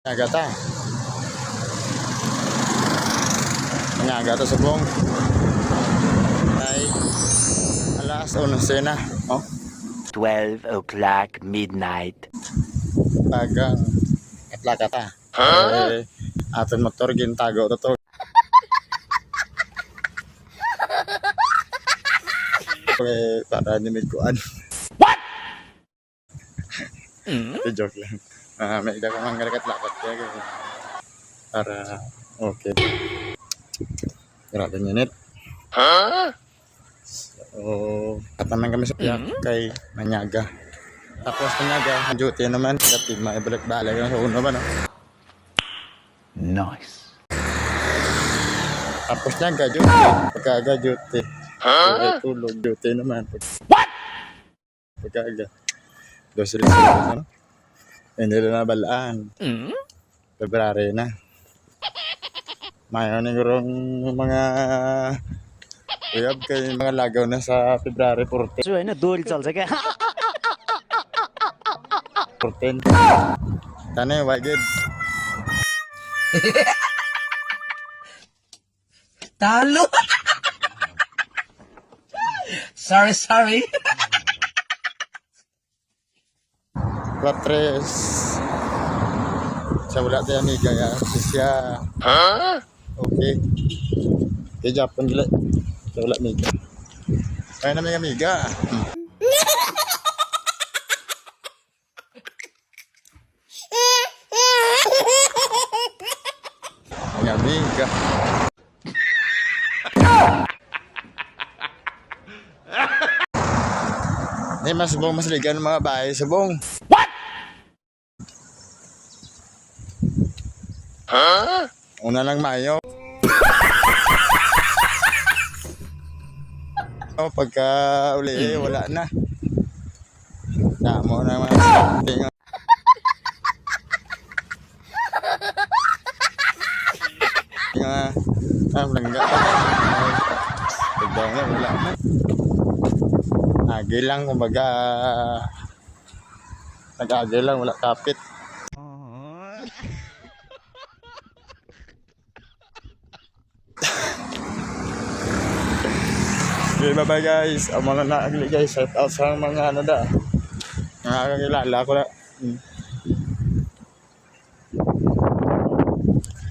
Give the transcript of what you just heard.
Agata. Agata subong. Ay alas 11 na. Oh. 12 o'clock midnight. Tagang atlakata. Aton motor gintago to. Para nimikuan. What? Joke lang. May ida ko mang lakat kaya para okay. Grabe nyanit. So, kataman kami sa piyak kay Manyaga. Tapos Manyaga, duty naman. Dati maibalik-balik na sa uno ba, no? Nice. Tapos Nyaga, duty. Pagkaga, duty. Tulog, duty naman. What? Pagkaga. Dos rin sila, no? Hindi na nabalaan. February na. Mayon yung mga uyab kay mga lagaw na sa February 14. So na dol चल्छ क्या 14. Tanay wagid. Talo. sorry. Patres. Sa wala tayo amiga ya. Siya. Okay. Kaya Japan gila. Sa wala amiga. Kaya na may amiga. May amiga. Hindi mas ligan ng mga bahay subong. What? Una lang Mayo. Pagka uli wala na. Damo na mga something. Langga. Pagdaw na wala na. Agi lang kumbaga. Nag-agi lang wala kapit. Okay, bye-bye guys. Ang mga naagli guys. Shout out sa mga ano da. Mga kakilala ko na.